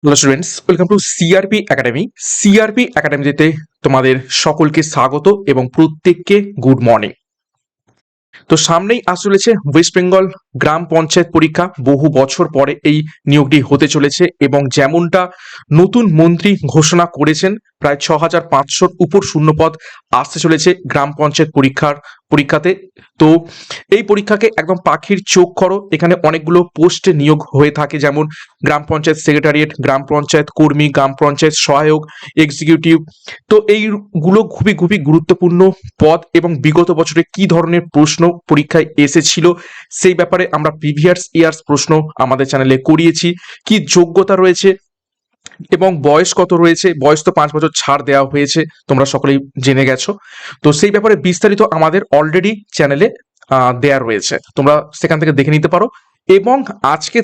Hello students, welcome to CRP academy. CRP একাডেমিতে তোমাদের সকলকে স্বাগত এবং প্রত্যেককে গুড মর্নিং। তো সামনেই চলেছে ওয়েস্ট বেঙ্গল গ্রাম পঞ্চায়েত পরীক্ষা। বহু বছর পরে এই নিয়োগটি হতে চলেছে এবং যেমনটা নতুন মন্ত্রী ঘোষণা করেছেন, প্রায় 6500 উপর শূন্যপদ আসতে চলেছে গ্রাম পঞ্চায়েত পরীক্ষাতে। তো এই পরীক্ষাকে একদম পাখির চোখ করো। এখানে অনেকগুলো পোস্টে নিয়োগ হয়ে থাকে, যেমন গ্রাম পঞ্চায়েত সেক্রেটারিয়েট, গ্রাম পঞ্চায়েত কর্মী, গ্রাম পঞ্চায়েত সহায়ক, এক্সিকিউটিভ। তো এইগুলো খুবই খুবই গুরুত্বপূর্ণ পদ এবং বিগত বছরে কি ধরনের প্রশ্ন পরীক্ষায় এসেছিল সেই ব্যাপারে আমরা প্রিভিয়াস ইয়ার্স প্রশ্ন আমাদের চ্যানেলে করিয়েছি। কি যোগ্যতা রয়েছে এবং বয়স কত রয়েছে, বয়স তো 5 বছর ছাড় দেওয়া হয়েছে, তোমরা সকলেই জেনে গেছো। তো সেই ব্যাপারে বিস্তারিত আমাদের অলরেডি চ্যানেলে দেয়া রয়েছে, তোমরা সেখান থেকে দেখে নিতে পারো। এবং আজকে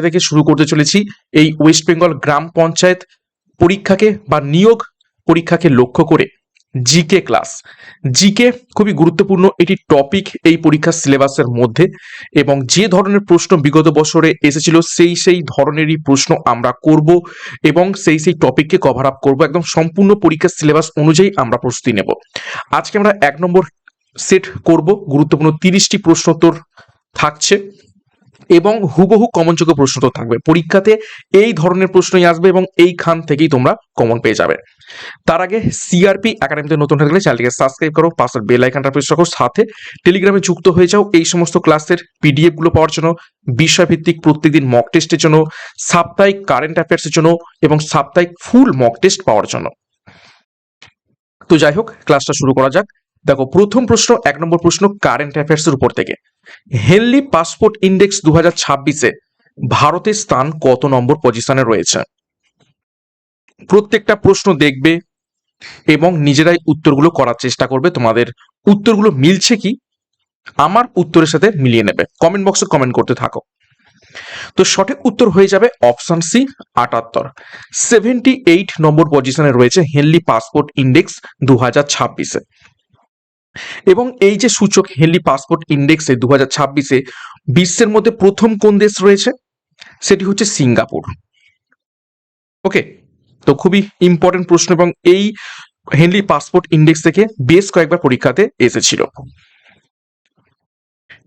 থেকে শুরু করতে চলেছি এই ওয়েস্ট বেঙ্গল গ্রাম পঞ্চায়েত পরীক্ষাকে বা নিয়োগ পরীক্ষাকে লক্ষ্য করে জিকে ক্লাস। জিকে খুবই গুরুত্বপূর্ণ একটি টপিক এই পরীক্ষার সিলেবাসের মধ্যে, এবং যে ধরনের প্রশ্ন বিগত বছরে এসেছিল সেই ধরনেরই প্রশ্ন আমরা করব এবং সেই টপিককে কভার আপ করব। একদম সম্পূর্ণ পরীক্ষার সিলেবাস অনুযায়ী আমরা প্রস্তুতি নেব। আজকে আমরা 1 নম্বর সেট করব, গুরুত্বপূর্ণ 30টি প্রশ্নোত্তর থাকছে এবং হুবহু কমনযোগ্য প্রশ্ন তো থাকবে। পরীক্ষাতে এই ধরনের প্রশ্নই আসবে এবং এইখান থেকেই তোমরা কমন পেয়ে যাবে। তার আগে সিআরপি একাডেমিতে নতুন হয়ে গেলে চ্যানেলটিকে সাবস্ক্রাইব করো, পাশের বেল আইকনটা প্রেস করো, সাথে টেলিগ্রামে যুক্ত হয়ে যাও এই সমস্ত ক্লাসের পিডিএফ গুলো পাওয়ার জন্য, বিষয়ভিত্তিক প্রত্যেকদিন মক টেস্টের জন্য, সাপ্তাহিক কারেন্ট অ্যাফেয়ার্সের জন্য এবং সাপ্তাহিক ফুল মক টেস্ট পাওয়ার জন্য। তো যাই হোক, ক্লাসটা শুরু করা যাক। দেখো, প্রথম প্রশ্ন 1 নম্বর প্রশ্ন কারেন্ট অ্যাফেয়ার্স এর উপর থেকে। হেনলি পাসপোর্ট ইন্ডেক্স 2026-এ ভারতের স্থান কত নম্বর পজিশনে রয়েছে? প্রত্যেকটা প্রশ্ন দেখবে এবং নিজেরাই উত্তরগুলো করার চেষ্টা করবে। তোমাদের উত্তরগুলো মিলছে কি আমার উত্তরের সাথে মিলিয়ে নেবে, কমেন্ট বক্সে কমেন্ট করতে থাকো। তো সঠিক উত্তর হয়ে যাবে অপশন সি 78। 78 নম্বর পজিশনে রয়েছে হেনলি পাসপোর্ট ইন্ডেক্স 2026-এ। এবং এই যে সূচক হেনলি পাসপোর্ট ইন্ডেক্সে 2026-এ বিশ্বের মধ্যে প্রথম কোন দেশ রয়েছে? সেটি হচ্ছে সিঙ্গাপুর। ওকে, তো খুবই ইম্পর্টেন্ট প্রশ্ন এবং এই হেনলি পাসপোর্ট ইন্ডেক্স থেকে বেশ কয়েকবার পরীক্ষাতে এসেছিল।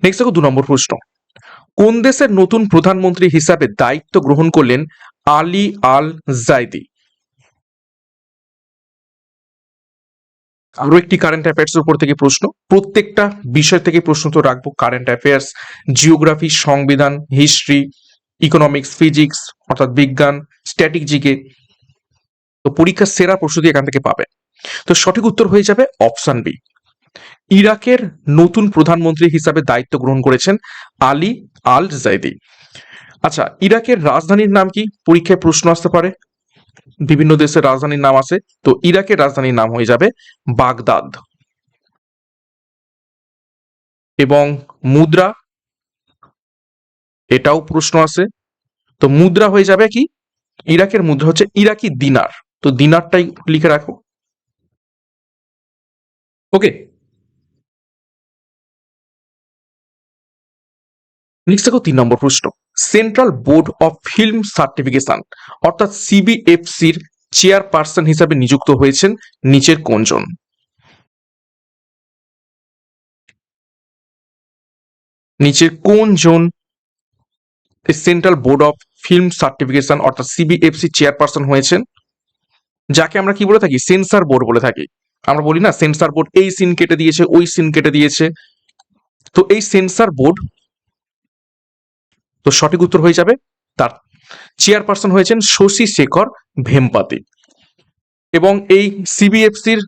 নেক্সট দেখো 2 নম্বর প্রশ্ন। কোন দেশের নতুন প্রধানমন্ত্রী হিসাবে দায়িত্ব গ্রহণ করলেন আলী আল জাইদি? আরো একটি কারেন্ট অ্যাফেয়ার্স উপর থেকে প্রশ্ন, প্রত্যেকটা বিষয় থেকে প্রশ্ন তো রাখবো। কারেন্ট অ্যাফেয়ার্স, জিওগ্রাফি, সংবিধান, হিস্ট্রি, ইকোনমিক্স, ফিজিক্স অর্থাৎ বিজ্ঞান, স্ট্যাটিক জিকে। তো পরীক্ষার সেরা প্রস্তুতি এখান থেকে পাবে। তো সঠিক উত্তর হয়ে যাবে অপশন বি। ইরাকের নতুন প্রধানমন্ত্রী হিসাবে দায়িত্ব গ্রহণ করেছেন আলী আল জাইদি। আচ্ছা, ইরাকের রাজধানীর নাম কি? পরীক্ষায় প্রশ্ন আসতে পারে, বিভিন্ন দেশের রাজধানীর নাম আছে, তো ইরাকের রাজধানীর নাম হয়ে যাবে বাগদাদ। এবং মুদ্রা, এটাও প্রশ্ন আছে, তো মুদ্রা হয়ে যাবে কি? ইরাকের মুদ্রা হচ্ছে ইরাকি দিনার, তো দিনারটাই লিখে রাখো। ওকে, নেক্সট দেখো 3 নম্বর প্রশ্ন। Central board of film certification অর্থাৎ সিবিএফসির চেয়ারপারসন হিসাবে নিযুক্ত হয়েছেন নিচের কোনজন? নিচের কোনজন central board of film certification অর্থাৎ সিবিএফসি চেয়ারপারসন হয়েছেন? যাকে আমরা কি বলে থাকি? সেন্সর বোর্ড বলে থাকি। আমরা বলি না সেন্সর বোর্ড এই সিন কেটে দিয়েছে, ওই সিন কেটে দিয়েছে। তো এই সেন্সর বোর্ড, তো সঠিক উত্তর হয়ে যাবে তার চেয়ারপারসন হয়েছেন শশী শেখর ভেমপাতি। এবং এই সিবিএফসির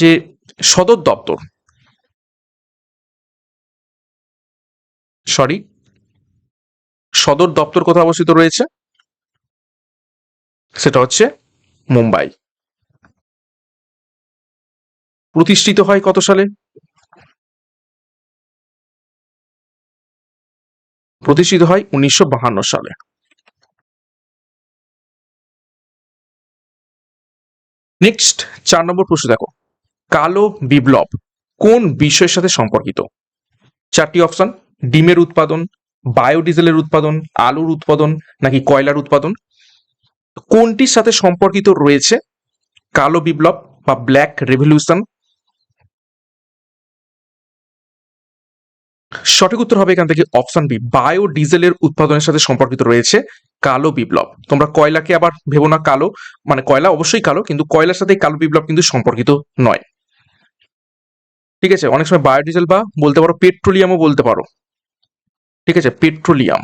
যে সদর দপ্তর, সদর দপ্তর কোথায় অবস্থিত রয়েছে? সেটা হচ্ছে মুম্বাই। প্রতিষ্ঠিত হয় কত সালে? প্রতিষ্ঠিত হয় 1952 সালে। নেক্সট 4 নম্বর প্রশ্ন দেখো। কালো বিপ্লব কোন বিষয়ের সাথে সম্পর্কিত? 4টি অপশন: ডিমের উৎপাদন, বায়োডিজেলের উৎপাদন, আলুর উৎপাদন নাকি কয়লার উৎপাদন? কোনটির সাথে সম্পর্কিত রয়েছে কালো বিপ্লব বা ব্ল্যাক রেভলিউশন? সঠিক উত্তর হবে এখান থেকে অপশন বি, বায়োডিজেলের উৎপাদনের সাথে সম্পর্কিত রয়েছে কালো বিপ্লব। তোমরা কয়লাকে আবার ভেবো না কালো, মানে কয়লা অবশ্যই কালো, কিন্তু কয়লার সাথে কালো বিপ্লব কিন্তু সম্পর্কিত নয়। ঠিক আছে, অনেক সময় বায়োডিজেল বা বলতে পারো পেট্রোলিয়ামও বলতে পারো। ঠিক আছে, পেট্রোলিয়াম।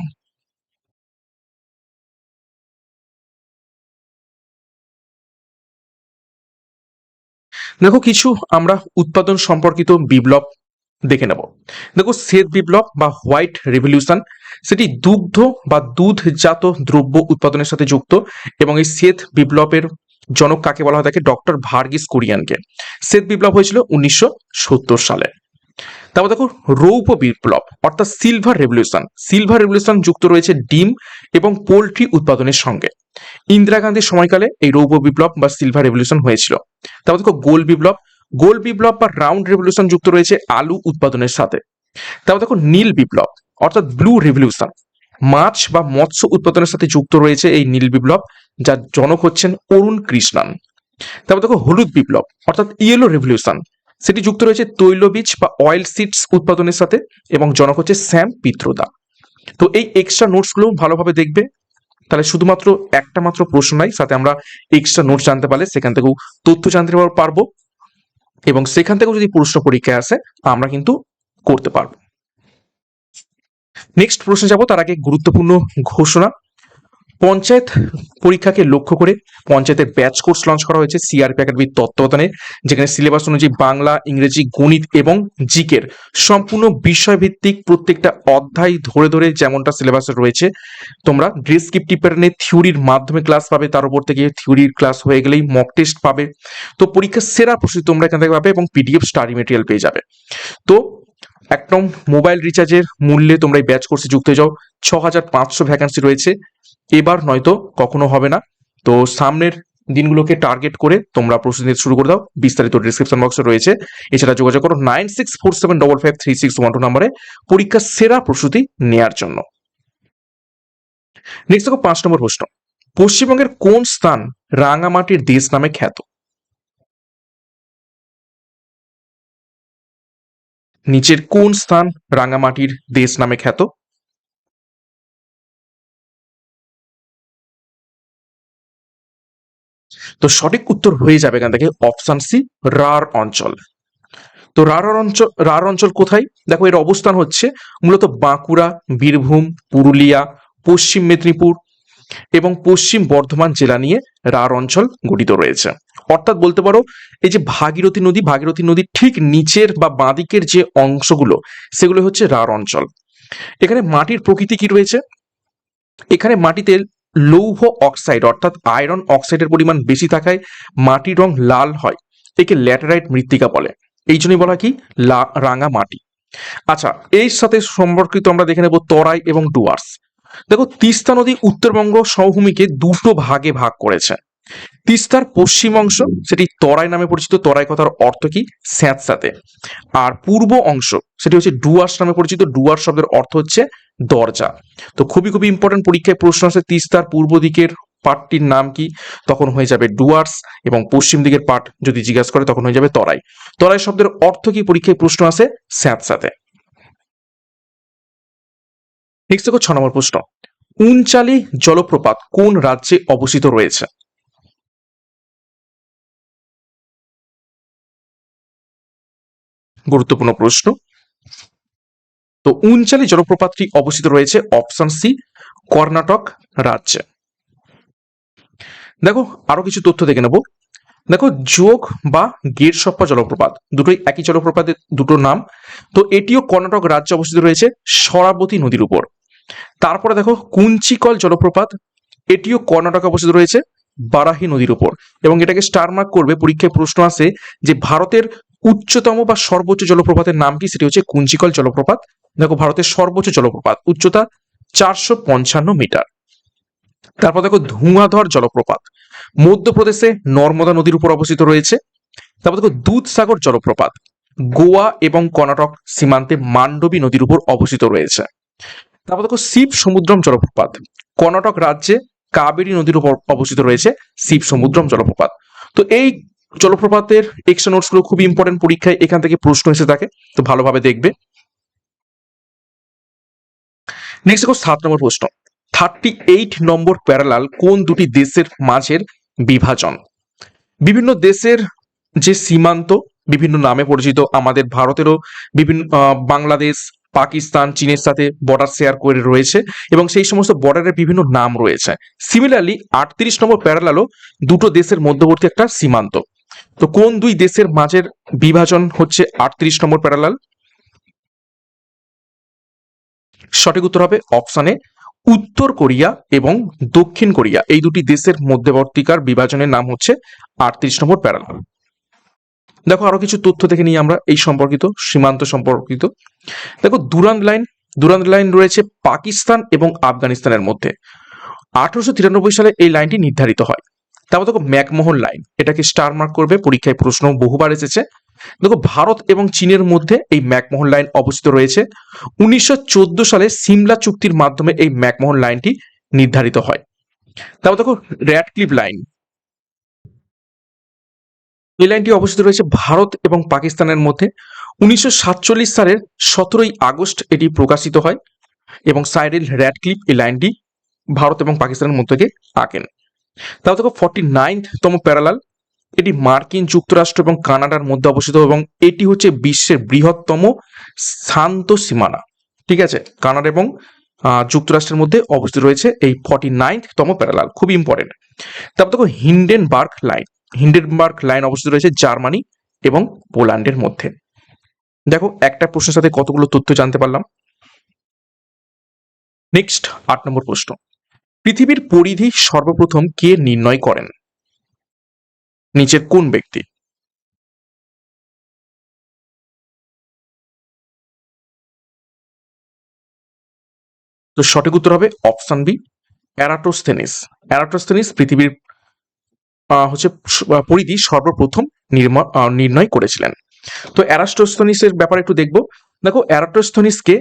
দেখো কিছু আমরা উৎপাদন সম্পর্কিত বিপ্লব দেখে নেব। দেখো শ্বেত বিপ্লব বা হোয়াইট রেভলিউশন, সেটি দুগ্ধ বা দুধজাত দ্রব্য উৎপাদনের সাথে যুক্ত, এবং এই শ্বেত বিপ্লবের জনক কাকে বলা হয় থাকে ডক্টর ভার্গিস কুরিয়ানকে। শ্বেত বিপ্লব হয়েছিল 1970 সালে। তারপর দেখো রৌপ্য বিপ্লব অর্থাৎ সিলভার রেভলিউশন, সিলভার রেভলিউশন যুক্ত রয়েছে ডিম এবং পোল্ট্রি উৎপাদনের সঙ্গে। ইন্দিরা গান্ধীর সময়কালে এই রৌপ্য বিপ্লব বা সিলভার রেভলিউশন হয়েছিল। তারপর দেখো গোল বিপ্লব, গোল বিপ্লব বা রাউন্ড রেভলিউশন যুক্ত রয়েছে আলু উৎপাদনের সাথে। তারপর দেখো নীল বিপ্লব অর্থাৎ ব্লু রেভলিউশন, মাছ বা মৎস্য উৎপাদনের সাথে যুক্ত রয়েছে এই নীল বিপ্লব, যার জনক হচ্ছেন অরুণ কৃষ্ণান। তারপর দেখো হলুদ বিপ্লব অর্থাৎ ইয়েলো রেভলিউশন, সেটি যুক্ত রয়েছে তৈলবীজ বা অয়েল সিডস উৎপাদনের সাথে, এবং জনক হচ্ছে স্যাম পিত্রোদা। তো এই এক্সট্রা নোটসগুলো ভালোভাবে দেখবে, তাহলে শুধুমাত্র একটা মাত্র প্রশ্ন নাই, সাথে আমরা এক্সট্রা নোটস জানতে পারলে সেখান থেকেও তথ্য জানতে পারবো, এবং সেখান থেকেও যদি প্রশ্ন পরীক্ষায় আসে আমরা কিন্তু করতে পারবো। নেক্সট প্রশ্নে যাব, তার আগে গুরুত্বপূর্ণ ঘোষণা। পঞ্চায়েত পরীক্ষাকে লক্ষ্য করে পঞ্চায়েতের ব্যাচ কোর্স লঞ্চ করা হয়েছে সিআরপি একাডেমির তত্ত্বাবধানে, যেখানে সিলেবাস অনুযায়ী বাংলা, ইংরেজি, গণিত এবং জিকের সম্পূর্ণ বিষয়ভিত্তিক প্রত্যেকটা অধ্যায় ধরে ধরে যেমনটা সিলেবাসে রয়েছে, তোমরা ডেসক্রিপটিভ প্যাটার্নে থিওরির মাধ্যমে ক্লাস পাবে, তার উপর থেকে থিওরির ক্লাস হয়ে গেলেই মক টেস্ট পাবে। তো পরীক্ষার সেরা প্রস্তুতি তোমরা এখান থেকে পাবে, এবং পিডিএফ স্টাডি মেটেরিয়াল পেয়ে যাবে। তো একদম মোবাইল রিচার্জের মূল্যে তোমরা এই ব্যাচ কোর্সে যুক্ত হয়ে যাও। 6500 ভ্যাকান্সি রয়েছে, এবার নয়তো কখনো হবে না। তো সামনের দিনগুলোকে টার্গেট করে তোমরা প্রস্তুতি নিতে শুরু করে দাও, বিস্তারিত ডিসক্রিপশন বক্সে রয়েছে। এছাড়া যোগাযোগ করো 9647553612 নম্বরে পরীক্ষার সেরা প্রস্তুতি নেয়ার জন্য। নেক্সট দেখো 5 নম্বর প্রশ্ন, পশ্চিমবঙ্গের কোন স্থান রাঙামাটির দেশ নামে খ্যাত? নিচের কোন স্থান রাঙামাটির দেশ নামে খ্যাত? তো সঠিক উত্তর হয়ে যাবে এখান থেকে অপশন সি, রাঢ় অঞ্চল। তো রাঢ় অঞ্চল কোথায়? দেখো এর অবস্থান হচ্ছে মূলত বাঁকুড়া, বীরভূম, পুরুলিয়া, পশ্চিম মেদিনীপুর এবং পশ্চিম বর্ধমান জেলা নিয়ে রাঢ় অঞ্চল গঠিত রয়েছে। অর্থাৎ বলতে পারো এই যে ভাগীরথী নদী, ভাগীরথী নদীর ঠিক নিচের বা বাঁদিকের যে অংশগুলো সেগুলো হচ্ছে রাঢ় অঞ্চল। এখানে মাটির প্রকৃতি কি রয়েছে? এখানে মাটিতে লৌহ অক্সাইড অর্থাৎ আয়রন অক্সাইডের পরিমাণ বেশি থাকায় মাটির রং লাল হয়, একে ল্যাটেরাইট মৃত্তিকা বলে। এই জন্যই বলা কি রাঙা মাটি। আচ্ছা, এর সাথে সম্পর্কিত আমরা দেখে নেব তরাই এবং ডুয়ার্স। দেখো তিস্তা নদী উত্তরবঙ্গ সমভূমিকে দুটো ভাগে ভাগ করেছে। তিস্তার পশ্চিম অংশ সেটি তরাই নামে পরিচিত, তরাই কথার অর্থ কি স্যাঁতস্যাঁতে। আর পূর্ব অংশ সেটি হচ্ছে ডুয়ার্স নামে পরিচিত, ডুয়ার্স শব্দের অর্থ হচ্ছে দরজা। তো খুবই খুবই ইম্পর্টেন্ট, পরীক্ষায় প্রশ্ন আছে তিস্তার পূর্ব দিকের পার্টটির নাম কি, তখন হয়ে যাবে ডুয়ার্স, এবং পশ্চিম দিকের পার্ট যদি জিজ্ঞাসা করে তখন হয়ে যাবে তরাই। তরাই শব্দের অর্থ কি পরীক্ষায় প্রশ্ন আছে স্যাঁতস্যাঁতে। নেক্সট দেখো 6 নম্বর প্রশ্ন, উনচালি জলপ্রপাত কোন রাজ্যে অবস্থিত রয়েছে? গুরুত্বপূর্ণ প্রশ্ন। তো উনচালি জলপ্রপাতটি অবস্থিত রয়েছে অপশন সি, কর্ণাটক রাজ্যে। দেখো আরো কিছু তথ্য দেখে নেব। দেখো যোগ বা গেরসপ্পা জলপ্রপাত দুটোই একই জলপ্রপাতের দুটো নাম। তো এটিও কর্ণাটক রাজ্যে অবস্থিত রয়েছে শরাবতী নদীর উপর। তারপরে দেখো কুঞ্চিকল জলপ্রপাত, এটিও কর্ণাটকে অবস্থিত রয়েছে বারাহি নদীর উপর, এবং এটাকে স্টার মার্ক করবে, পরীক্ষায় প্রশ্ন আসে যে ভারতের উচ্চতম বা সর্বোচ্চ জলপ্রপাতের নাম কি, সেটি হচ্ছে কুঞ্চিকল জলপ্রপাত। দেখো ভারতের সর্বোচ্চ জলপ্রপাত, উচ্চতা 455 মিটার। তারপর দেখো ধুঁয়াধর জলপ্রপাত মধ্যপ্রদেশে নর্মদা নদীর উপর অবস্থিত রয়েছে। তারপর দেখো দুধসাগর জলপ্রপাত গোয়া এবং কর্ণাটক সীমান্তে মান্ডবী নদীর উপর অবস্থিত রয়েছে। তারপর দেখো শিব সমুদ্রম জলপ্রপাত কর্ণাটক রাজ্যে কাবেরী নদীর উপর অবস্থিত রয়েছে শিবসমুদ্রম জলপ্রপাত। তো এই জলপ্রপাতের এক্সট্রা নোটস গুলো খুবই ইম্পর্টেন্ট, পরীক্ষায় এখান থেকে প্রশ্ন এসে থাকে, তো ভালোভাবে দেখবে। নেক্সট দেখো 7 নম্বর প্রশ্ন, 38 নম্বর প্যারালাল কোন দুটি দেশের মাঝের বিভাজন? বিভিন্ন দেশের যে সীমান্ত বিভিন্ন নামে পরিচিত, আমাদের ভারতেরও বিভিন্ন বাংলাদেশ, পাকিস্তান, চীনের সাথে বর্ডার শেয়ার করে রয়েছে এবং সেই সমস্ত বর্ডারের বিভিন্ন নাম রয়েছে। সিমিলারলি 38 নম্বর প্যারালালও দুটো দেশের মধ্যবর্তী একটা সীমান্ত। তো কোন দুই দেশের মাঝের বিভাজন হচ্ছে 38 নম্বর প্যারালাল? সঠিক উত্তর হবে অপশনে উত্তর কোরিয়া এবং দক্ষিণ কোরিয়া, এই দুটি দেশের মধ্যবর্তীকার বিভাজনের নাম হচ্ছে 38 নম্বর প্যারালাল। দেখো আরো কিছু তথ্য দেখে নিই আমরা এই সম্পর্কিত, সীমান্ত সম্পর্কিত। দেখো দুরান্ত লাইন রয়েছে পাকিস্তান এবং আফগানিস্তানের মধ্যে। 1893 সালে এই লাইনটি নির্ধারিত হয়। তারপর দেখো ম্যাকমোহন লাইন, এটাকে স্টার মার্ক করবে, পরীক্ষায় প্রশ্ন বহুবার এসেছে। দেখো ভারত এবং চীনের মধ্যে এই ম্যাকমোহন লাইন অবস্থিত রয়েছে। 1914 সালে সিমলা চুক্তির মাধ্যমে এই ম্যাকমোহন লাইনটি নির্ধারিত হয়। তারপর দেখো র্যাডক্লিফ লাইন, এই লাইনটি অবস্থিত রয়েছে ভারত এবং পাকিস্তানের মধ্যে। 1947 সালের 17ই আগস্ট এটি প্রকাশিত হয় এবং সাইরিল র্যাডক্লিফ এই লাইনটি ভারত এবং পাকিস্তানের মধ্যে থেকে আঁকেন। তারপর দেখো 49তম প্যারালাল, এটি মার্কিন যুক্তরাষ্ট্র এবং কানাডার মধ্যে অবস্থিত এবং এটি হচ্ছে বিশ্বের বৃহত্তম শান্ত সীমানা। ঠিক আছে, কানাডা এবং যুক্তরাষ্ট্রের মধ্যে অবস্থিত রয়েছে এই 49তম প্যারালাল, খুব ইম্পর্টেন্ট। তারপর দেখো হিন্ডেনবার্গ লাইন অবস্থিত রয়েছে জার্মানি এবং পোল্যান্ডের মধ্যে। দেখো একটা প্রশ্নের সাথে কতগুলো তথ্য জানতে পারলাম। নেক্সট 8 নম্বর প্রশ্ন, পৃথিবীর পরিধি সর্বপ্রথম কে নির্ণয় করেন? নিচের কোন ব্যক্তি? তো সঠিক উত্তর হবে অপশন বি, এরাটোস্থেনিস পৃথিবীর হচ্ছে পরিধি সর্বপ্রথম নির্ণয় করেছিলেন। তো এরাটোস্থেনিসের ব্যাপারে একটু দেখবো। দেখো এরাটোস্থেনিসকে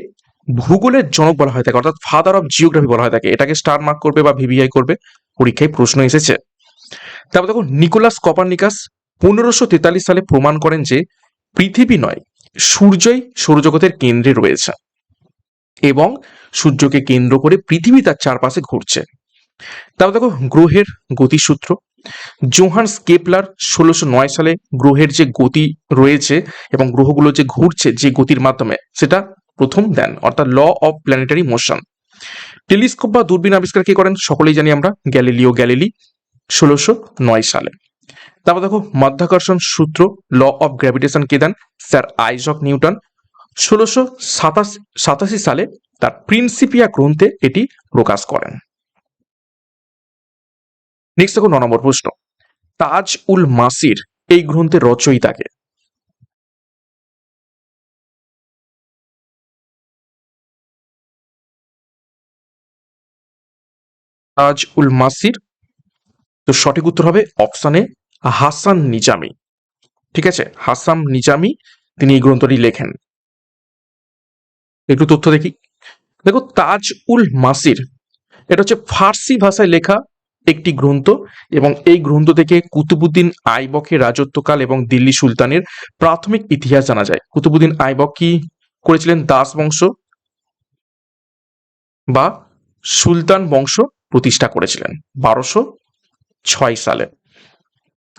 ভূগোলের জনক বলা হয় থাকে, অর্থাৎ ফাদার অফ জিওগ্রাফি বলা হয় থাকে, এটাকে স্টার মার্ক করবে বা ভিভিআই করবে, পরীক্ষায় প্রশ্ন এসেছে। তারপর দেখো নিকোলাস কপারনিকাস 1543 সালে প্রমাণ করেন যে পৃথিবী নয়, সূর্যই সৌরজগতের কেন্দ্রে রয়েছে এবং সূর্যকে কেন্দ্র করে পৃথিবী তার চারপাশে ঘুরছে। তারপর দেখো গ্রহের গতিসূত্র, জোহান্স কেপলার 1609 সালে গ্রহের যে গতি রয়েছে এবং গ্রহগুলো যে ঘুরছে যে গতির মাধ্যমে সেটা প্রথম দেন, অর্থাৎ law of planetary motion. Telescope বা দূরবীন আবিষ্কার কে করেন? সকলেই জানি আমরা, গ্যালিলিও গ্যালিলি 1609 সালে। তারপর দেখো মাধ্যাকর্ষণ সূত্র, ল অফ গ্র্যাভিটেশন কে দেন? স্যার আইজাক নিউটন 1687 সালে তার প্রিন্সিপিয়া গ্রন্থে এটি প্রকাশ করেন। নেক্সট দেখো 9 নম্বর প্রশ্ন, তাজ উল মাসির এই গ্রন্থের রচয়িতাকে? তাজ উল মাসির, তো সঠিক উত্তর হবে অপশনে হাসান নিজামি। ঠিক আছে, হাসান নিজামি তিনি এই গ্রন্থটি লেখেন। একটু তথ্য দেখি। দেখো তাজ উল মাসির এটা হচ্ছে ফার্সি ভাষায় লেখা একটি গ্রন্থ এবং এই গ্রন্থ থেকে কুতুবুদ্দিন আইবকের রাজত্বকাল এবং দিল্লি সুলতানের প্রাথমিক ইতিহাস জানা যায়। কুতুবুদ্দিন আইবক কি করেছিলেন? দাস বংশ বা সুলতান বংশ প্রতিষ্ঠা করেছিলেন 1206 সালে।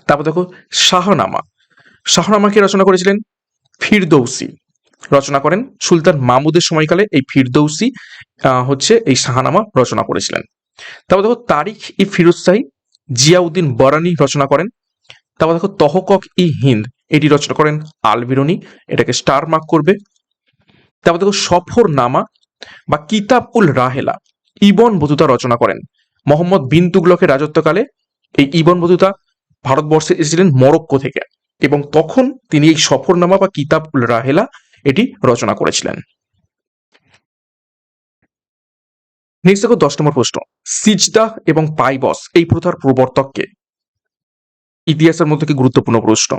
তারপর দেখো শাহনামা কে রচনা করেছিলেন? ফিরদৌসি রচনা করেন সুলতান মাহমুদের সময়কালে, এই ফিরদৌসি হচ্ছে এই শাহনামা রচনা করেছিলেন। তারপর দেখো তারিখ ই ফিরোজ শাহী জিয়াউদ্দিন বরানি রচনা করেন। তারপর দেখো তহকক ই হিন্দ এটি রচনা করেন আল বিরুনি, এটাকে স্টার মার্ক করবে। তারপর দেখো সফরনামা বা কিতাব উল রাহেলা ইবন বতুতা রচনা করেন মোহাম্মদ বিন তুগলকের রাজত্বকালে। এই ইবন বতুতা ভারতবর্ষে এসেছিলেন মরক্কো থেকে এবং তখন তিনি এই সফরনামা বা কিতাব উল রাহেলা এটি রচনা করেছিলেন। নেক্সট দেখো 10 নম্বর প্রশ্ন, সিজদা এবং পাইবস এই প্রথার প্রবর্তককে? ইতিহাসের মধ্যে কি গুরুত্বপূর্ণ প্রশ্ন,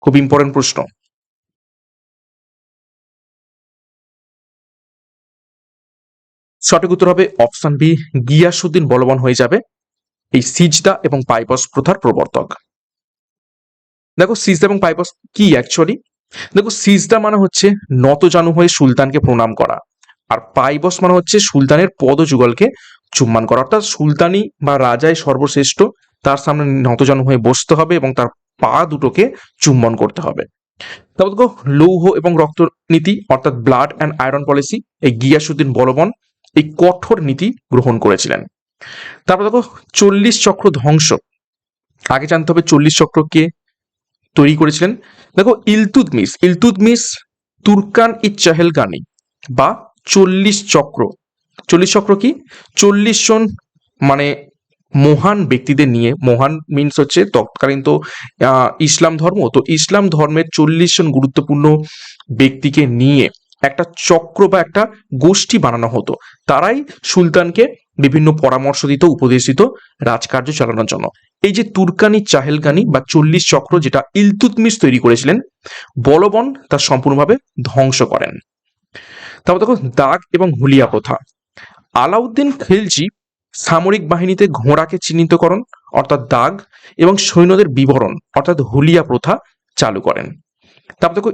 খুব ইম্পর্টেন্ট প্রশ্ন। সঠিক উত্তর হবে অপশন বি, গিয়াসউদ্দিন বলবান হয়ে যাবে এই সিজদা এবং পাইবস প্রথার প্রবর্তক। দেখো সিজদা এবং পাইবস কি অ্যাকচুয়ালি, দেখো সিজদা মানে হচ্ছে নতজানু হয়ে সুলতানকে প্রণাম করা, আর পাইবস মানে হচ্ছে সুলতানের পদযুগলকে চুম্বন করা, অর্থাৎ সুলতানি বা রাজাই সর্বশ্রেষ্ঠ, তার সামনে নতজানু হয়ে বসতে হবে এবং তার পা দুটোকে চুম্বন করতে হবে। তারপর দেখো লৌহ এবং রক্ত নীতি অর্থাৎ ব্লাড অ্যান্ড আয়রন পলিসি, এই গিয়াসউদ্দিন বলবন এই কঠোর নীতি গ্রহণ করেছিলেন। তারপর দেখো 40 চক্র ধ্বংস, আগে জানতে হবে 40 চক্র কে তৈরি করেছিলেন। দেখো ইলতুৎমিশ তুর্কান ই চাহেলগানি বা 40 চক্র, 40 চক্র কি 40 জন মানে মহান ব্যক্তিদের নিয়ে, মহান মিন্স হচ্ছে তৎকালীন তো ইসলাম ধর্ম, তো ইসলাম ধর্মের 40 জন গুরুত্বপূর্ণ ব্যক্তিকে নিয়ে একটা চক্র বা একটা গোষ্ঠী বানানো হতো, তারাই সুলতানকে বিভিন্ন পরামর্শ দিত, উপদেশ দিত রাজকার্য চালানোর জন্য। এই যে তুর্কানি চাহেলগানি বা 40 চক্র যেটা ইলতুৎমিশ তৈরি করেছিলেন, বলবন তা সম্পূর্ণভাবে ধ্বংস করেন। তারপর দেখো দাগ এবং হুলিয়া প্রথা, আলাউদ্দিন খিলজি সামরিক বাহিনীতে ঘোড়াকে চিহ্নিতকরণ অর্থাৎ দাগ এবং সৈন্যদের বিবরণ অর্থাৎ হুলিয়া প্রথা চালু করেন। তারপর দেখো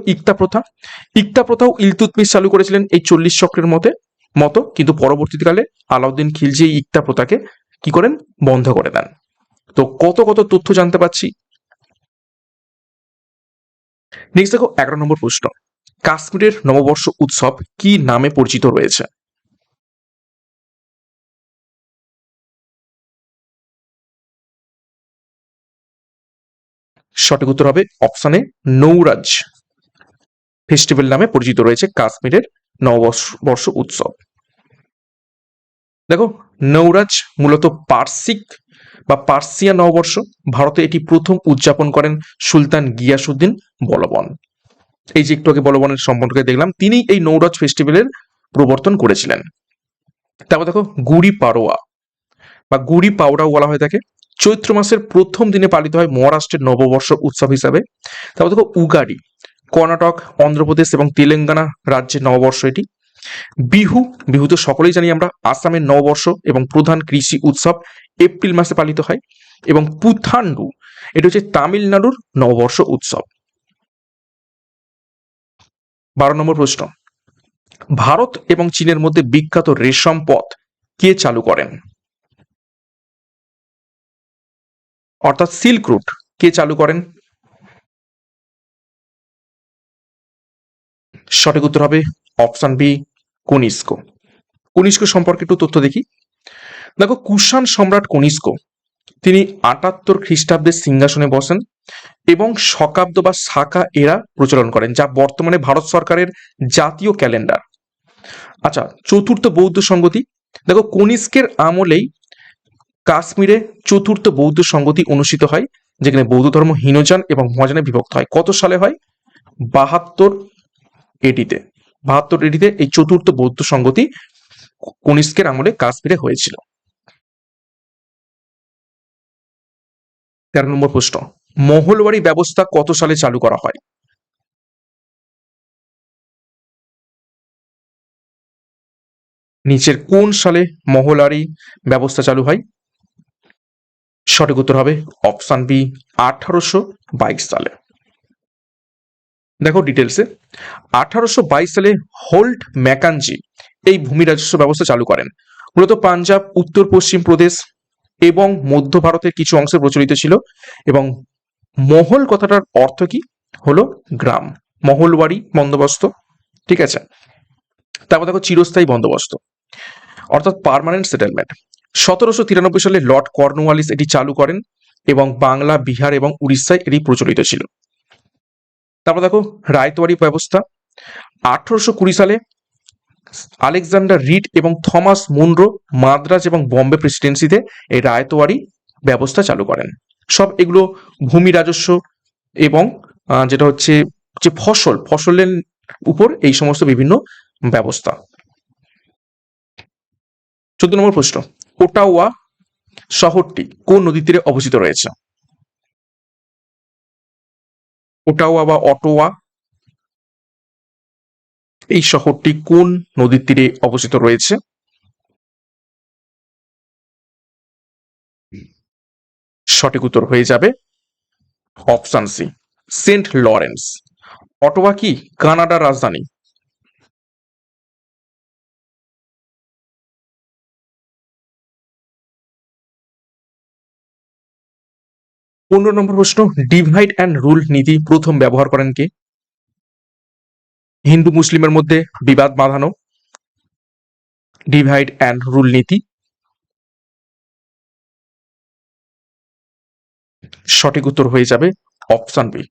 ইকতা প্রথাও ইলতুৎমিশ চালু করেছিলেন এই 40 চক্রের মতো, কিন্তু পরবর্তীকালে আলাউদ্দিন খিলজি এই ইকতা প্রথাকে কি করেন, বন্ধ করে দেন। তো কত কত তথ্য জানতে পারছি। নেক্সট দেখো 11 নম্বর প্রশ্ন, কাশ্মীরের নববর্ষ উৎসব কি নামে পরিচিত রয়েছে? সঠিক উত্তর হবে অপশনে নৌরাজ ফেস্টিভ্যাল নামে পরিচিত রয়েছে কাশ্মীরের নববর্ষ উৎসব। দেখো নৌরাজ মূলত পার্সিক বা পার্সিয়া নববর্ষ, ভারতে এটি প্রথম উদযাপন করেন সুলতান গিয়াসউদ্দিন বলবন। এই যে একটু আগে বলবনের সম্পর্কে দেখলাম, তিনি এই নৌরাজ ফেস্টিভ্যালের প্রবর্তন করেছিলেন। তারপর দেখো গুড়ি পাড়োয়া বা গুড়ি পাওড়াও বলা হয়ে থাকে, চৈত্র মাসের প্রথম দিনে পালিত হয় মহারাষ্ট্রের নববর্ষ উৎসব হিসাবে। তারপর দেখো উগাড়ি, কর্ণাটক, অন্ধ্রপ্রদেশ এবং তেলেঙ্গানা রাজ্যের নববর্ষ এটি। বিহু তো সকলেই জানি আমরা, আসামের নববর্ষ এবং প্রধান কৃষি উৎসব, এপ্রিল মাসে পালিত হয়। এবং পুথান্ডু, এটা হচ্ছে তামিলনাড়ুর নববর্ষ উৎসব। 12 নম্বর প্রশ্ন, ভারত এবং চীনের মধ্যে বিখ্যাত রেশম পথ কে চালু করেন অর্থাৎ সিল্ক রুট কে চালু করেন? সঠিক উত্তর হবে অপশন বি, কনিষ্ক। কনিষ্ক সম্পর্কে একটু তথ্য দেখি। দেখো কুষাণ সম্রাট কনিষ্ক তিনি 78 খ্রিস্টাব্দের সিংহাসনে বসেন এবং শকাব্দ বা শাকা এরা প্রচলন করেন, যা বর্তমানে ভারত সরকারের জাতীয় ক্যালেন্ডার। আচ্ছা, চতুর্থ বৌদ্ধ সংগতি, দেখো কনিষ্কের আমলেই কাশ্মীরে চতুর্থ বৌদ্ধ সংগতি অনুষ্ঠিত হয়, যেখানে বৌদ্ধ ধর্ম হীনযান এবং মহাযানে বিভক্ত হয়। কত সালে হয়? 72 এডিতে, 72 এডিতে এই চতুর্থ বৌদ্ধ সংগতি কনিষ্কের আমলে কাশ্মীরে হয়েছিল। 13 নম্বর প্রশ্ন, মহলবাড়ি ব্যবস্থা কত সালে চালু করা হয়? নিচের কোন সালে মহলবাড়ি ব্যবস্থা চালু হয়? সঠিক উত্তর হবে অপশন বি, 1822 সালে। দেখো ডিটেলসে, 1822 সালে হোল্ট ম্যাকানজি এই ভূমি রাজস্ব ব্যবস্থা চালু করেন। মূলত পাঞ্জাব, উত্তর পশ্চিম প্রদেশ এবং মধ্য ভারতের কিছু অংশে প্রচলিত ছিল। এবং মহল কথাটার অর্থ কি, হলো গ্রাম, মহলবাড়ি বন্দোবস্ত, ঠিক আছে। তারপর দেখো চিরস্থায়ী বন্দোবস্ত অর্থাৎ পার্মানেন্ট সেটেলমেন্ট, 1793 সালে লর্ড কর্নওয়ালিস এটি চালু করেন এবং বাংলা, বিহার এবং উড়িষ্যায় এটি প্রচলিত ছিল। তারপর দেখো রায়তওয়ারি ব্যবস্থা, 1820 সালে আলেকজান্ডার রিড এবং থমাস মুনরো মাদ্রাজ এবং বম্বে প্রেসিডেন্সিতে এই রায়তওয়ারি ব্যবস্থা চালু করেন। সব এগুলো ভূমি রাজস্ব এবং যেটা হচ্ছে যে ফসলের উপর এই সমস্ত বিভিন্ন ব্যবস্থা। 14 নম্বর প্রশ্ন, ওটাওয়া শহরটি কোন নদীর তীরে অবস্থিত রয়েছে? ওটাওয়া বা অটোয়া এই শহরটি কোন নদীর তীরে অবস্থিত রয়েছে? সঠিক উত্তর হয়ে যাবে option C, Saint Lawrence. Ottawa কি কানাডার রাজধানী? 15 নম্বর প্রশ্ন, ডিভাইড অ্যান্ড রুল নীতি প্রথম ব্যবহার করেন কে? হিন্দু মুসলিমের মধ্যে বিবাদ বাঁধানো, ডিভাইড অ্যান্ড রুল নীতি। সঠিক উত্তর হয়ে যাবে অপশন বি,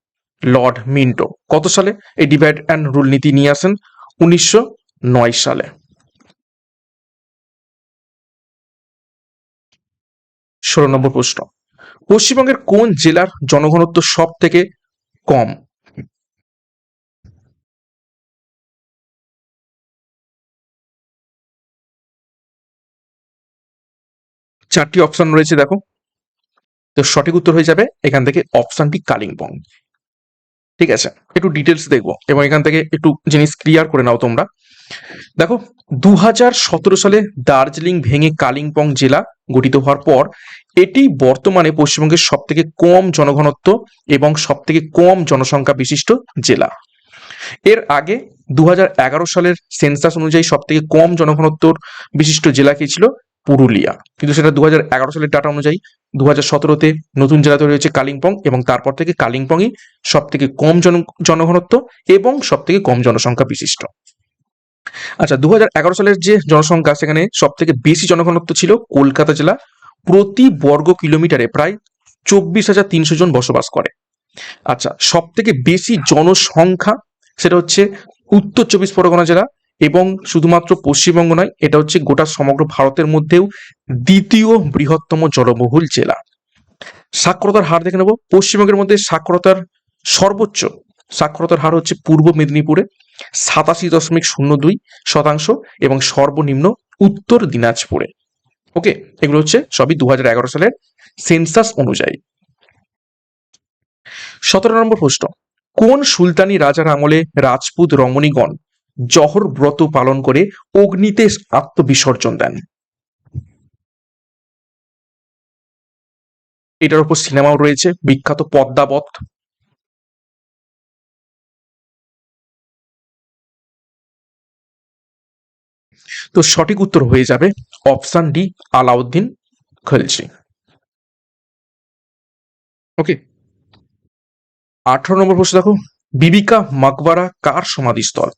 লর্ড মিন্টো। কত সালে এই ডিভাইড অ্যান্ড রুল নীতি নিয়ে আসেন? 1909 সালে। 16 নম্বর প্রশ্ন, পশ্চিমবঙ্গের কোন জেলার জনঘনত্ব সব থেকে কম? চারটি অপশন রয়েছে দেখো। তো সঠিক উত্তর হয়ে যাবে এখান থেকে অপশনটি কালিম্পং। ঠিক আছে, একটু ডিটেলস দেখবো এবং এখান থেকে একটু জিনিস ক্লিয়ার করে নাও তোমরা। দেখো, 2017 সালে দার্জিলিং ভেঙে কালিম্পং জেলা গঠিত হওয়ার পর এটি বর্তমানে পশ্চিমবঙ্গের সব থেকে কম জনঘনত্ব এবং সব থেকে কম জনসংখ্যা বিশিষ্ট জেলা। এর আগে 2011 সালের সেন্সাস অনুযায়ী সব থেকে কম জনঘনত্ব বিশিষ্ট জেলা কি ছিল? পুরুলিয়া। কিন্তু সেটা 2011 সালের ডাটা অনুযায়ী 2017-তে নতুন জেলা তৈরি হয়েছে কালিম্পং, এবং তারপর থেকে কালিম্পংই সব থেকে কম জনঘনত্ব এবং সব থেকে কম জনসংখ্যা বিশিষ্ট। আচ্ছা, 2011 সালের যে জনসংখ্যা, সেখানে সব থেকে বেশি জনঘনত্ব ছিল কলকাতা জেলা। প্রতি বর্গ কিলোমিটারে প্রায় 24,300 জন বসবাস করে। আচ্ছা, সব থেকে বেশি জনসংখ্যা সেটা হচ্ছে উত্তর 24 পরগনা জেলা, এবং শুধুমাত্র পশ্চিমবঙ্গ নয়, এটা হচ্ছে গোটা সমগ্র ভারতের মধ্যেও দ্বিতীয় বৃহত্তম জনবহুল জেলা। সাক্ষরতার হার দেখে নেব। পশ্চিমবঙ্গের মধ্যে সর্বোচ্চ সাক্ষরতার হার হচ্ছে পূর্ব মেদিনীপুরে 87.02%, এবং সর্বনিম্ন উত্তর দিনাজপুরে। ওকে, এগুলো হচ্ছে সবই 2011 সালের সেন্সাস অনুযায়ী। 17 নম্বর প্রশ্ন, কোন সুলতানি রাজার আমলে রাজপুত রমণীগণ জহর ব্রত পালন করে অগ্নিতে আত্মবিসর্জন দেন? এটার উপর সিনেমাও রয়েছে, বিখ্যাত পদ্মাবত। তো সঠিক উত্তর হয়ে যাবে অপশন ডি, আলাউদ্দিন খলজি। ওকে, 18 নম্বর প্রশ্ন দেখো, বিবিকা মাকবারা কার সমাধিস্থল?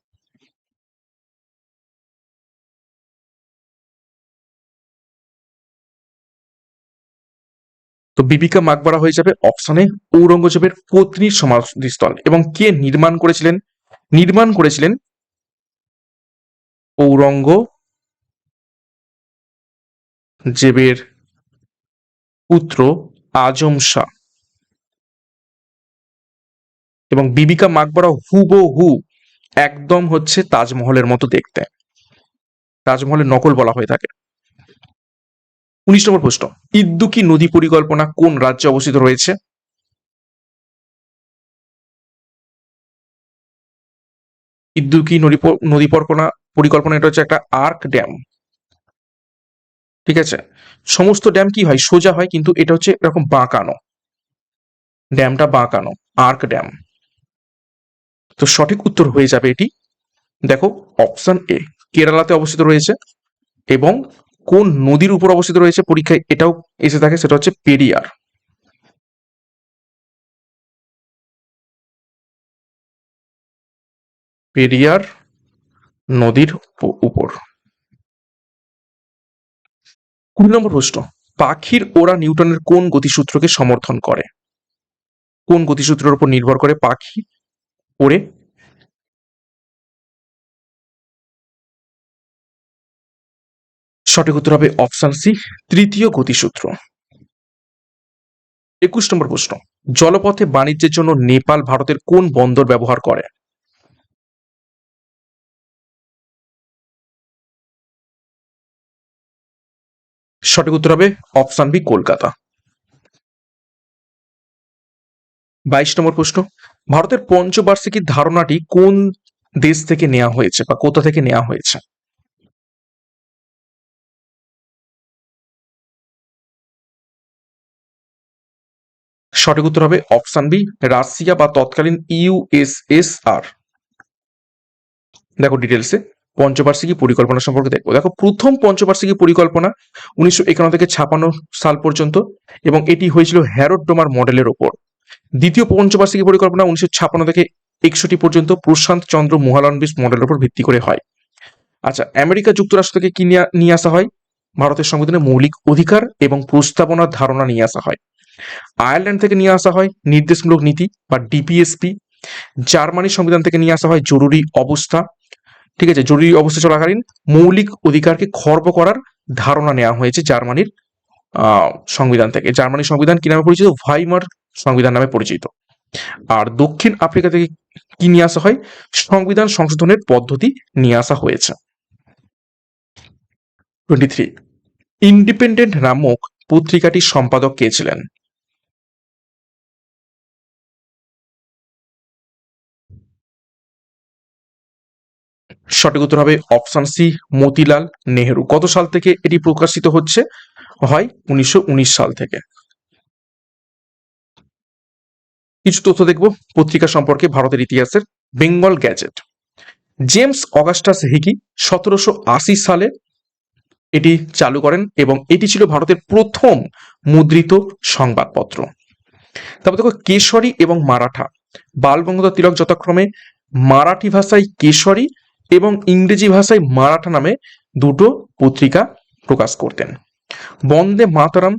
তো বিবিকা মাকবারা হয়ে যাবে অপশনে ঔরঙ্গজেবের পত্নীর সমাধিস্থল। এবং কে নির্মাণ করেছিলেন ঔরঙ্গজেবের পুত্র আজম শাহ। এবং বিবিকা মাকবারা হুবহু একদম হচ্ছে তাজমহলের মতো দেখতে, তাজমহলের নকল বলা হয়ে থাকে। 19 নম্বর প্রশ্ন, ইদ্দুকি নদী পরিকল্পনা কোন রাজ্যে অবস্থিত রয়েছে? ইদ্দুকি নদী পরিকল্পনা এটা হচ্ছে একটা আর্ক ড্যাম। ঠিক আছে, সমস্ত ড্যাম কি হয়? সোজা হয়, কিন্তু এটা হচ্ছে এরকম বাঁকানো, ড্যামটা বাঁকানো, আর্ক ড্যাম। তো সঠিক উত্তর হয়ে যাবে এটি, দেখো, অপশন এ, কেরালাতে অবস্থিত রয়েছে। এবং কোন নদীর উপর অবস্থিত রয়েছে পরীক্ষায় এটাও এসে থাকে, সেটা হচ্ছে পেরিয়ার। পেরিয়ার নদীর উপর। 20 নম্বর প্রশ্ন, পাখির ওড়া নিউটনের কোন গতিসূত্রকে সমর্থন করে? কোন গতিসূত্রের উপর নির্ভর করে পাখি ওড়ে? সঠিক উত্তর হবে অপশন সি, তৃতীয় গতিসূত্র। 21 নম্বর প্রশ্ন, জলপথে বাণিজ্যের জন্য নেপাল ভারতের কোন বন্দর ব্যবহার করে? সঠিক উত্তর হবে অপশন বি, কলকাতা। 22 নম্বর প্রশ্ন, ভারতের পঞ্চবার্ষিকীর ধারণাটি কোন দেশ থেকে নেওয়া হয়েছে বা কোথা থেকে নেওয়া হয়েছে? সঠিক উত্তর হবে অপশন বি, রাশিয়া বা তৎকালীন ইউএসএসআর। দেখো ডিটেলসে পঞ্চবার্ষিকী পরিকল্পনা সম্পর্কে দেখবো। দেখো প্রথম পঞ্চবার্ষিকী পরিকল্পনা 1951 থেকে 56 সাল পর্যন্ত, এবং এটি হয়েছিল হ্যারোড ডোমার মডেলের ওপর। দ্বিতীয় পঞ্চবার্ষিকী পরিকল্পনা 1956 থেকে 61 পর্যন্ত প্রশান্ত চন্দ্র মহালনবিশ মডেলের উপর ভিত্তি করে হয়। আচ্ছা, আমেরিকা যুক্তরাষ্ট্র থেকে কি নিয়ে আসা হয়? ভারতের সংবিধানে মৌলিক অধিকার এবং প্রস্তাবনার ধারণা নিয়ে আসা হয়। আয়ারল্যান্ড থেকে নিয়ে আসা হয় নির্দেশমূলক নীতি বা ডিপিএসপি। জার্মানির সংবিধান থেকে নিয়ে আসা হয় জরুরি অবস্থা। ঠিক আছে, জরুরি অবস্থা চলাকালীন মৌলিক অধিকারকে খর্ব করার ধারণা নেওয়া হয়েছে জার্মানির সংবিধান থেকে। জার্মানির সংবিধান কি নামে পরিচিত? ভাইমার সংবিধান নামে পরিচিত। আর দক্ষিণ আফ্রিকা থেকে কি নিয়ে আসা হয়? সংবিধান সংশোধনের পদ্ধতি নিয়ে আসা হয়েছে। 23, ইন্ডিপেন্ডেন্ট নামক পত্রিকাটির সম্পাদক কে ছিলেন? সঠিক উত্তর হবে অপশন সি, মতিলাল নেহেরু। কত সাল থেকে এটি প্রকাশিত হচ্ছে? হয় 1919 সাল থেকে। কিছু তথ্য দেখব পত্রিকা সম্পর্কে ভারতের ইতিহাসের। Bengal gadget, James Augustus Hicky 1780 সালে এটি চালু করেন এবং এটি ছিল ভারতের প্রথম মুদ্রিত সংবাদপত্র। তারপর দেখো কেশরী এবং মারাঠা, বাল গঙ্গাধর তিলক যথাক্রমে মারাঠি ভাষায় কেশরী এবং ইংরেজি ভাষায় মারাঠা নামে দুটো পত্রিকা প্রকাশ করতেন। বন্দে মাতারাম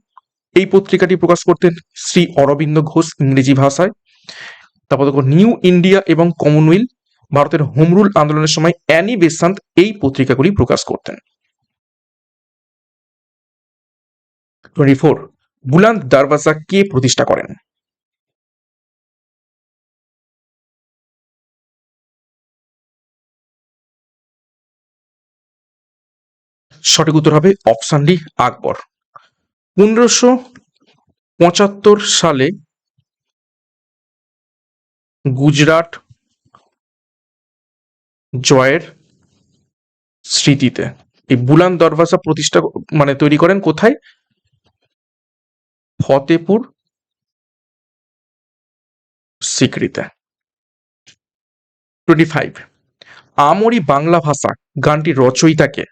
এই পত্রিকাটি প্রকাশ করতেন শ্রী অরবিন্দ ঘোষ ইংরেজি ভাষায়। তারপর দেখো নিউ ইন্ডিয়া এবং কমনওয়েলথ, ভারতের হোম রুল আন্দোলনের সময় অ্যানি বেসান্ত এই পত্রিকাগুলি প্রকাশ করতেন। 24, বুলান্দ দারওয়াজা কে প্রতিষ্ঠা করেন? সঠিক উত্তর হবে অপশন ডি, আকবর। 1575 সালে গুজরাট জয়ের স্মৃতিতে এই বুলান্দ দরওয়াজা প্রতিষ্ঠা তৈরি করেন কোথায়? ফতেপুর সিক্রিতে। 25, আমরি বাংলা ভাষা গানটির রচয়িতাকে?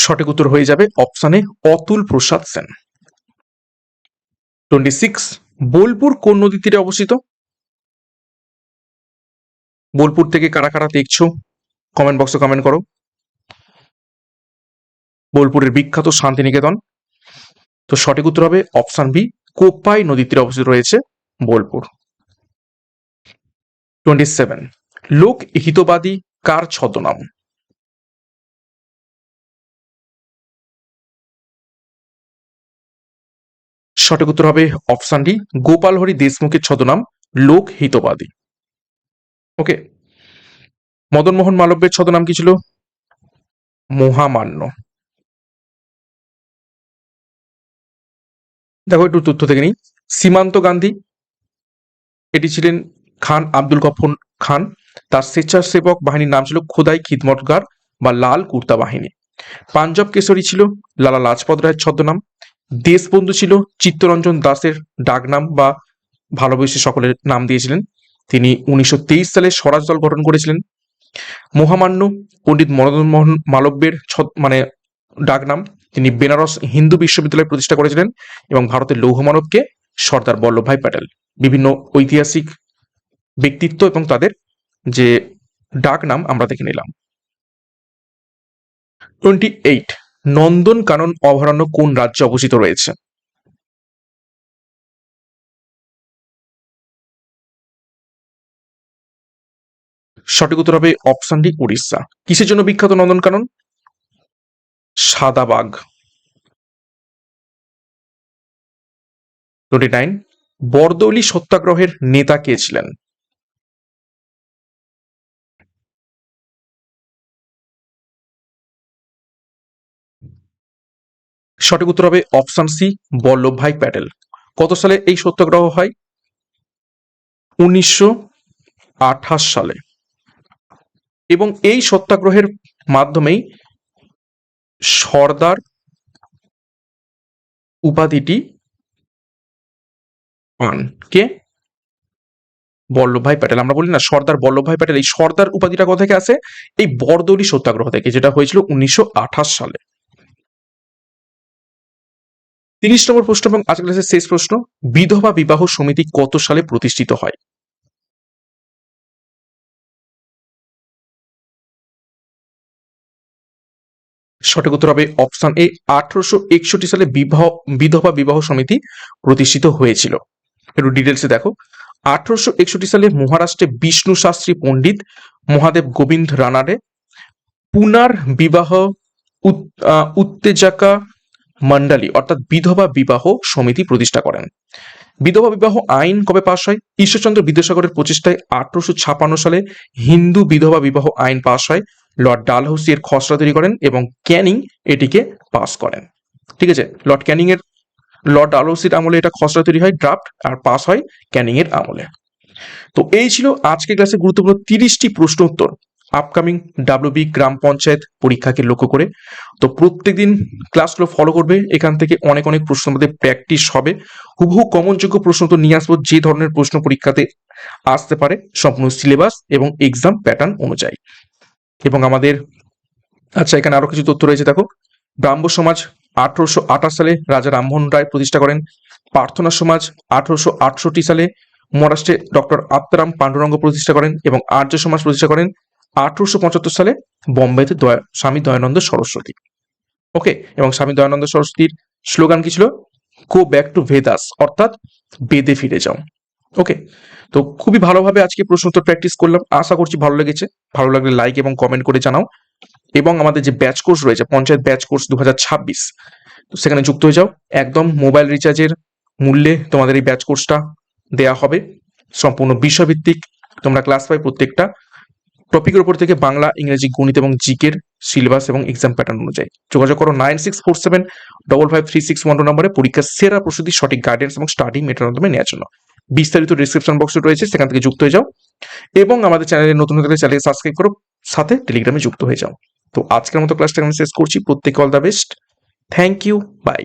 সঠিক উত্তর হয়ে যাবে অপশনে অতুল প্রসাদ সেন। 26, বোলপুর কোন নদীর তীরে অবস্থিত? বোলপুর থেকে কারা কারা দেখছো কমেন্ট বক্সে কমেন্ট করো। বোলপুরের বিখ্যাত শান্তিনিকেতন। তো সঠিক উত্তর হবে অপশন বি, কোপাই নদীর তীরে অবস্থিত রয়েছে বোলপুর। 27, লোক হিতবাদী কার ছদ্মনাম? সঠিক উত্তর হবে অপশন ডি, গোপাল হরি দেশমুখের ছদ্মনাম লোক হিতবাদী। ওকে, মদন মোহন মালব্যের ছদ্মনাম কি ছিল? মহামান্য। দেখো একটু তথ্য থেকে নিই। সীমান্ত গান্ধী এটি ছিলেন খান আব্দুল গফর খান। তার স্বেচ্ছাসেবক বাহিনীর নাম ছিল খোদাই খিদমতগার বা লাল কুর্তা বাহিনী। পাঞ্জাব কেশরী ছিল লালা লাজপত রায়ের ছদ্মনাম। দেশবন্ধু ছিল চিত্তরঞ্জন দাসের ডাকনাম বা ভালোবেসে সকলের নাম দিয়েছিলেন। তিনি 1923 সালে স্বরাজ দল গঠন করেছিলেন। মহামান্য পণ্ডিত মদন মোহন মালব্যের ডাকনাম। তিনি বেনারস হিন্দু বিশ্ববিদ্যালয় প্রতিষ্ঠা করেছিলেন এবং ভারতের লৌহ মানবকে সর্দার বল্লভভাই প্যাটেল। বিভিন্ন ঐতিহাসিক ব্যক্তিত্ব এবং তাদের যে ডাক নাম আমরা দেখে নিলাম। 28, নন্দনকানন অভয়ারণ্য কোন রাজ্যে অবস্থিত রয়েছে? সঠিক উত্তর হবে অপশন ডি, উড়িষ্যা। কিসের জন্য বিখ্যাত নন্দনকানন? সাদা বাঘ। 29, বরদৌলি সত্যাগ্রহের নেতা কে ছিলেন? সঠিক উত্তর হবে অপশন সি, বল্লভভাই প্যাটেল। কত সালে এই সত্যাগ্রহ হয়? 1928 সালে। এবং এই সত্যাগ্রহের মাধ্যমেই সর্দার উপাধিটি পান? কে? বল্লভভাই প্যাটেল। আমরা বলি না সর্দার বল্লভভাই প্যাটেল, এই সর্দার উপাধিটা কোথা থেকে আসে? এই বরদৌলি সত্যাগ্রহ থেকে, যেটা হয়েছিল 1928 সালে। 30 নম্বর প্রশ্ন এবং আজকের ক্লাসের শেষ প্রশ্ন, বিধবা বিবাহ সমিতি কত সালে প্রতিষ্ঠিত হয়? সঠিক উত্তর হবে অপশন এ, 1861 সালে বিধবা বিবাহ সমিতি প্রতিষ্ঠিত হয়েছিল। একটু ডিটেলসে দেখো। 1861 সালে মহারাষ্ট্রে বিষ্ণু শাস্ত্রী পণ্ডিত, মহাদেব গোবিন্দ রানাডে পুনার বিবাহ উত্তেজাকা মন্ডলী অর্থাৎ বিধবা বিবাহ সমিতি প্রতিষ্ঠা করেন। বিধবা বিবাহ আইন কবে পাশ হয়? ঈশ্বরচন্দ্র বিদ্যাসাগরের প্রচেষ্টায় 1856 সালে হিন্দু বিধবা বিবাহ আইন পাশ হয়। লর্ড ডালহৌসি এর খসড়া তৈরি করেন এবং ক্যানিং এটিকে পাস করেন। ঠিক আছে, লর্ড ডালহৌসির আমলে এটা খসড়া তৈরি হয়, ড্রাফট, আর পাস হয় ক্যানিং এর আমলে। তো এই ছিল আজকে ক্লাসে গুরুত্বপূর্ণ 30টি প্রশ্ন উত্তর আপকামিং ডাব্লিউবি গ্রাম পঞ্চায়েত পরীক্ষাকে লক্ষ্য করে। তো প্রত্যেকদিন ক্লাসগুলো ফলো করবে, এখান থেকে অনেক অনেক প্রশ্ন আমাদের প্র্যাকটিস হবে। হুবহু কমনযোগ্য প্রশ্ন তো নিয়ে আসবো, যে ধরনের প্রশ্ন পরীক্ষাতে আসতে পারে সম্পূর্ণ সিলেবাস এবং এক্সাম প্যাটার্ন অনুযায়ী। এবং আমাদের আচ্ছা, এখানে আরো কিছু তথ্য রয়েছে দেখো। ব্রাহ্ম সমাজ 1828 সালে রাজা রামমোহন রায় প্রতিষ্ঠা করেন। প্রার্থনা সমাজ 1868 সালে মহারাষ্ট্রে ডক্টর আত্মারাম পাণ্ডুরঙ্গ প্রতিষ্ঠা করেন এবং আর্য সমাজ প্রতিষ্ঠা করেন 1875 সালে বোম্বেতে স্বামী দয়ানন্দ সরস্বতী। ওকে, এবং স্বামী দয়ানন্দ সরস্বতীর স্লোগান কি ছিল? গো ব্যাক টু ভেদাস, অর্থাৎ বেদে ফিরে যাও। ওকে, তো খুবই ভালোভাবে আজকে প্রশ্ন উত্তর প্র্যাকটিস করলাম, আশা করছি ভালো লেগেছে। ভালো লাগলে লাইক এবং কমেন্ট করে জানাও। এবং আমাদের যে ব্যাচ কোর্স রয়েছে পঞ্চায়েত ব্যাচ কোর্স 2026, তো সেখানে যুক্ত হয়ে যাও। একদম মোবাইল রিচার্জের মূল্যে তোমাদের এই ব্যাচ কোর্সটা দেয়া হবে, সম্পূর্ণ বিষয়ভিত্তিক। তোমরা ক্লাস পাই প্রত্যেকটা টপিকের উপর থেকে, বাংলা, ইংরেজি, গণিত এবং জিকের সিলেবাস এবং এক্সাম প্যাটার্ন অনুযায়ী। যোগাযোগ করো 9647553612 নম্বরে পরীক্ষার সেরা প্রস্তুতির সঠিক গাইডেন্স এবং স্টাডি মেটেরিয়াল মাধ্যমে নেওয়ার জন্য। বিস্তারিত ডিসক্রিপশন বক্সে রয়েছে, সেখান থেকে যুক্ত হয়ে যাও। এবং আমাদের চ্যানেলে নতুন হলে চ্যানেলকে সাবস্ক্রাইব করো, সাথে টেলিগ্রামে যুক্ত হয়ে যাও। তো আজকের মতো ক্লাসটা আমি শেষ করছি। প্রত্যেকে all the best, thank you, by.